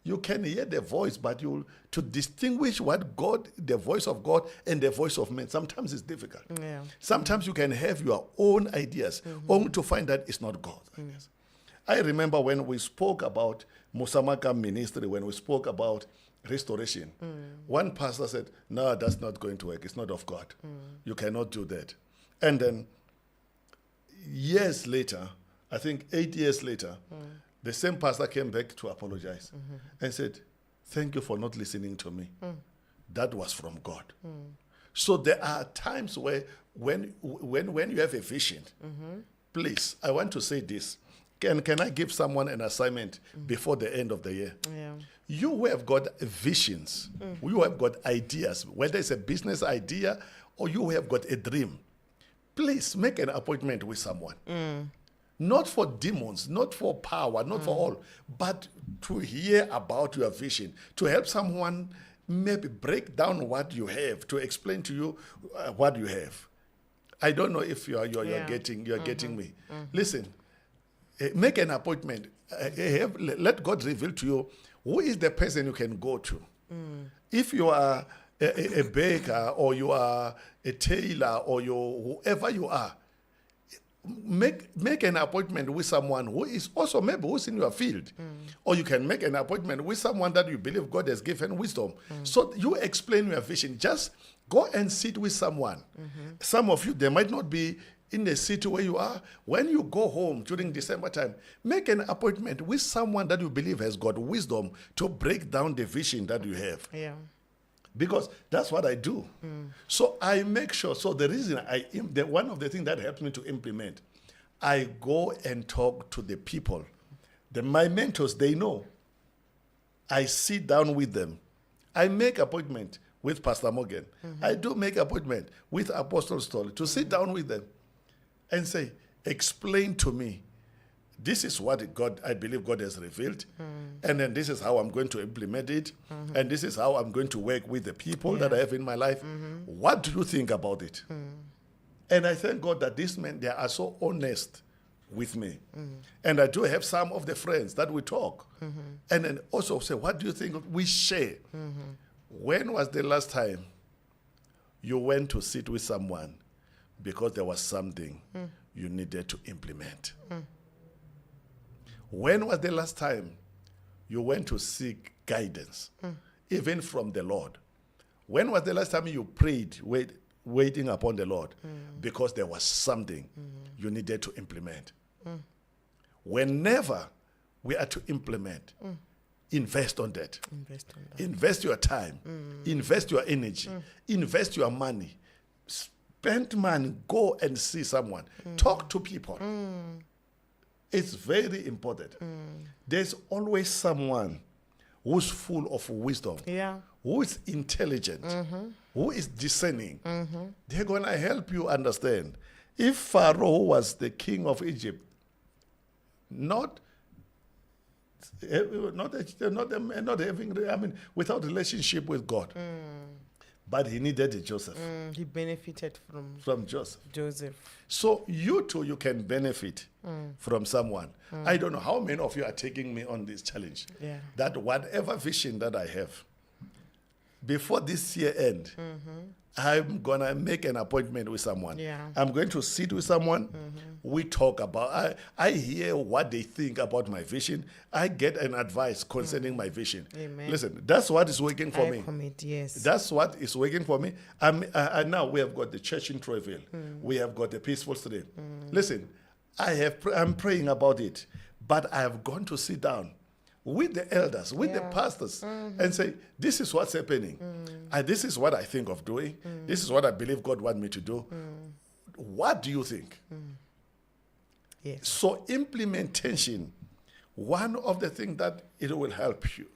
you can hear the voice, but to distinguish what God, the voice of God and the voice of man, sometimes it's difficult. Yeah. Sometimes you can have your own ideas, only to find that it's not God's ideas. I remember when we spoke about Musa and Angel Makamu ministry, when we spoke about restoration, one pastor said, no, that's not going to work. It's not of God. You cannot do that. And then years later, I think 8 years later, the same pastor came back to apologize and said, thank you for not listening to me. That was from God. So there are times where when you have a vision, please, I want to say this. Can I give someone an assignment before the end of the year? Yeah. You who have got visions, you have got ideas, whether it's a business idea or you have got a dream, please make an appointment with someone. Not for demons, not for power, not for all, but to hear about your vision, to help someone maybe break down what you have, to explain to you what you have. I don't know if you're getting me. Listen, make an appointment. Let God reveal to you who is the person you can go to. If you are a baker, or you are a tailor, or you whoever you are, make an appointment with someone who is also maybe who's in your field, or you can make an appointment with someone that you believe God has given wisdom. So you explain your vision. Just go and sit with someone. Some of you, they might not be in the city where you are. When you go home during December time, make an appointment with someone that you believe has got wisdom to break down the vision that you have. Yeah. Because that's what I do. So I make sure. So the reason one of the things that helps me to implement, I go and talk to the people. My mentors, they know. I sit down with them. I make appointment with Pastor Morgan. I do make appointment with Apostle Stoll to sit down with them and say, explain to me, this is what God, I believe God has revealed, and then this is how I'm going to implement it, and this is how I'm going to work with the people that I have in my life. What do you think about it? And I thank God that these men, they are so honest with me. And I do have some of the friends that we talk, and then also say, what do you think? We share. When was the last time you went to sit with someone because there was something you needed to implement? When was the last time you went to seek guidance, even from the Lord? When was the last time you prayed, waiting upon the Lord, because there was something you needed to implement? Whenever we are to implement, invest on that. Invest your time. Invest your energy. Invest your money. Spend money. Go and see someone. Talk to people. It's very important. There's always someone who's full of wisdom, who is intelligent, who is discerning. They're going to help you understand. If Pharaoh was the king of Egypt, not having, without relationship with God, but he needed a Joseph. He benefited from Joseph. Joseph. So you too, you can benefit from someone. I don't know how many of you are taking me on this challenge. That whatever vision that I have, before this year end, I'm going to make an appointment with someone. I'm going to sit with someone. We talk about, I hear what they think about my vision. I get an advice concerning my vision. Amen. Listen, that's what is working for me. Yes. That's what is working for me. Now we have got the church in Troyville. We have got the peaceful stream. Listen, I'm praying about it, but I have gone to sit down with the elders, with the pastors, and say, this is what's happening. This is what I think of doing. This is what I believe God wants me to do. What do you think? Yes. So implementation, one of the things that it will help you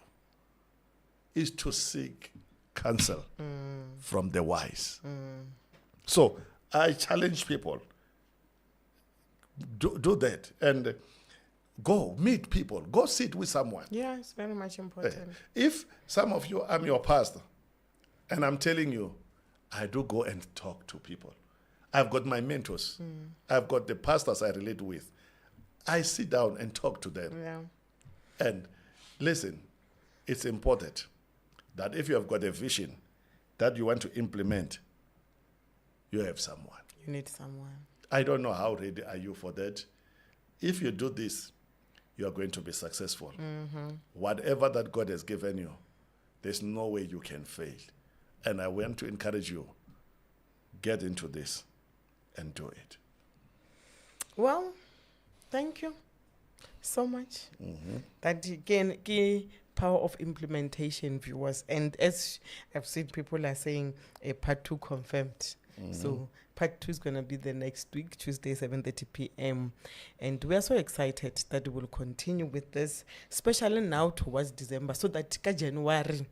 is to seek counsel from the wise. So I challenge people, do that, and go meet people. Go sit with someone. Yeah, it's very much important. If some of you, I'm your pastor, and I'm telling you, I do go and talk to people. I've got my mentors. I've got the pastors I relate with. I sit down and talk to them. And listen, it's important that if you have got a vision that you want to implement, you have someone. You need someone. I don't know how ready are you for that. If you do this, you are going to be successful. Whatever that God has given you, there's no way you can fail. And I want to encourage you, get into this and do it. Well, thank you so much. That again, key power of implementation, viewers. And as I've seen, people are saying a part 2 confirmed. So part 2 is going to be the next week, Tuesday, 7:30 p.m. And we are so excited that we will continue with this, especially now towards December, so that January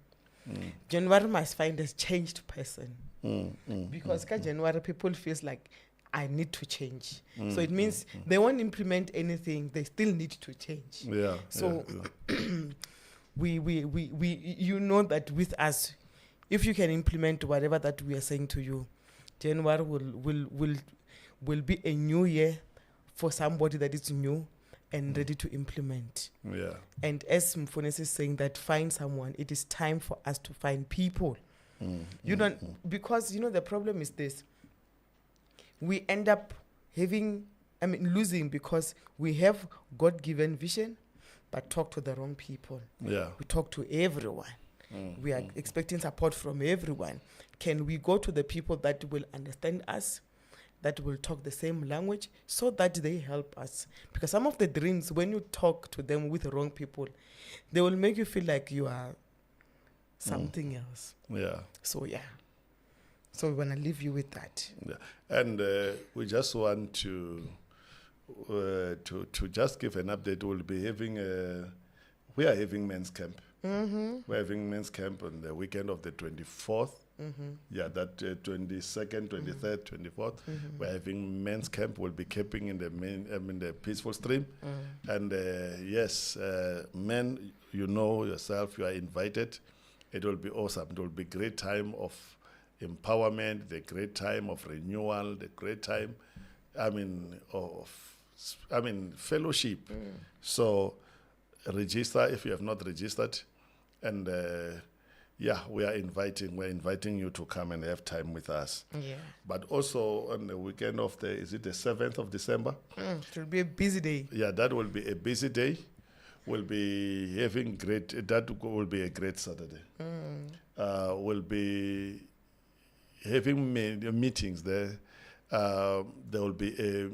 must find a changed person. Because January, people feels like, I need to change. So it means they won't implement anything. They still need to change. So we you know that with us, if you can implement whatever that we are saying to you, January will be a new year for somebody that is new and ready to implement. And as Mfunes is saying that find someone, it is time for us to find people You don't, because the problem is this. We end up losing because we have God-given vision, but talk to the wrong people. Yeah. We talk to everyone. We are expecting support from everyone. Can we go to the people that will understand us, that will talk the same language, so that they help us? Because some of the dreams, when you talk to them with the wrong people, they will make you feel like you are something else. Yeah. So we want to leave you with that. Yeah. And we just want to just give an update. We are having men's camp. We're having men's camp on the weekend of the 24th. Yeah, that 22nd, 23rd, 24th. We're having men's camp. We'll be camping in the peaceful stream. And yes, men, you know yourself, you are invited. It will be awesome. It will be a great time of empowerment, the great time of renewal, the great time, fellowship. So register if you have not registered. And we're inviting you to come and have time with us. Yeah. But also on the weekend of is it the 7th of December? It will be a busy day. Yeah, that will be a busy day. We'll be having that will be a great Saturday. We'll be having meetings there. There will be a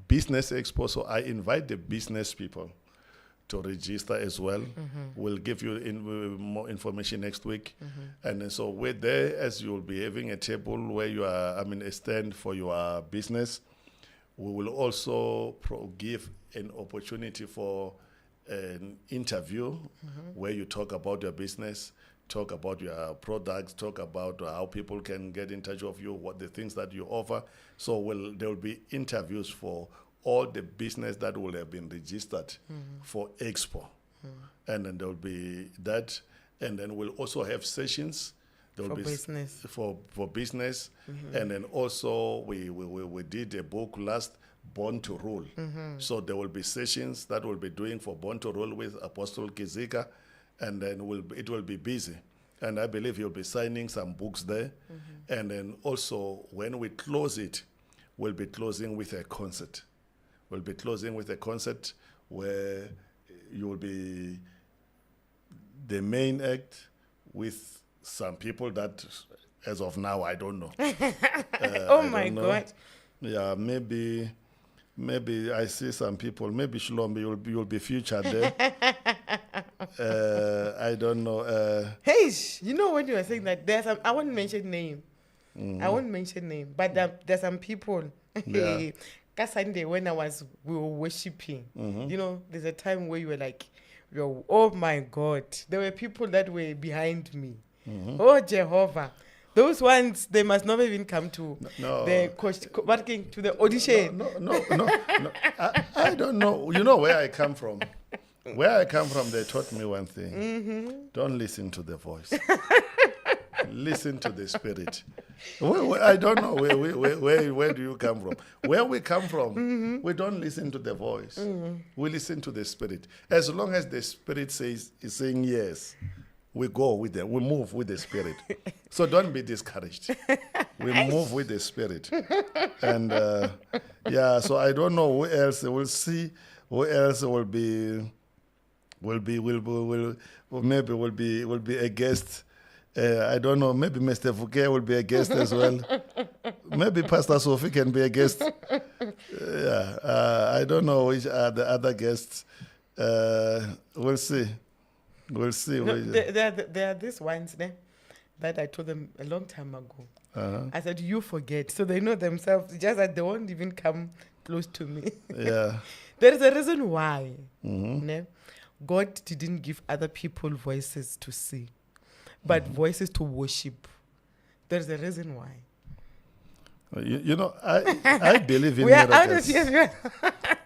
business expo, so I invite the business people to register as well. We'll give you more information next week. And so we're there, as you'll be having a table where you are, a stand for your business. We will also give an opportunity for an interview where you talk about your business, talk about your products, talk about how people can get in touch with you, what the things that you offer. So there will be interviews for all the business that will have been registered for Expo. And then there will be that. And then we'll also have sessions. There will be business. For business. And then also we did a book last, Born to Rule. So there will be sessions that we'll be doing for Born to Rule with Apostle Kizika. And then it will be busy. And I believe you'll be signing some books there. And then also when we close it, we'll be closing with a concert. We'll be closing with a concert where you will be the main act with some people that, as of now, I don't know. Oh my God! Yeah, maybe I see some people. Maybe Shlombe, you'll be featured there. I don't know. Hey, when you were saying that, I won't mention name. I won't mention name, but there's some people. Yeah. Sunday when we were worshiping, there's a time where you were like, oh my God, there were people that were behind me. Oh Jehovah, those ones, they must not even come to working to the audition. No. I don't know. You know where I come from. Where I come from, they taught me one thing: don't listen to the voice. Listen to the Spirit. I don't know where do you come from. Where we come from, we don't listen to the voice. We listen to the Spirit. As long as the Spirit is saying yes, we go with them. We move with the Spirit. So don't be discouraged. We move with the Spirit. And so I don't know who else. We'll see who else will be a guest. I don't know, maybe Mr. Fouquet will be a guest as well. Maybe Pastor Sophie can be a guest. I don't know which are the other guests. We'll see. There are these ones that I told them a long time ago. I said, you forget. So they know themselves, just that they won't even come close to me. Yeah. There is a reason why. God didn't give other people voices to see, but voices to worship. There's a reason why. I believe in miracles.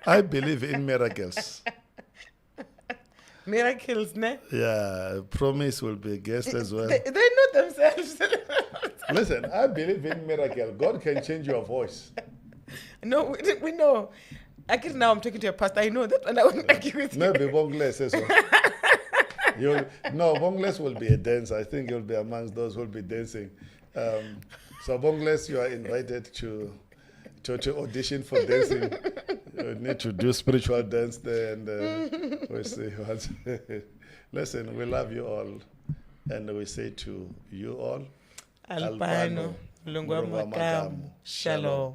I believe in miracles. Miracles, ne? Yeah, Promise will be a guest as well. They know themselves. Listen, I believe in miracle. God can change your voice. No, we know. Actually, now I'm talking to a pastor. I know that, and I won't argue with you. Maybe Bongless as well. No, Bongles will be a dancer. I think you'll be amongst those who will be dancing. So Bongles, you are invited to audition for dancing. You need to do spiritual dance there, and we'll see what. Listen, we love you all, and we say to you all, Albano, Mulungu Makamu, Shalom.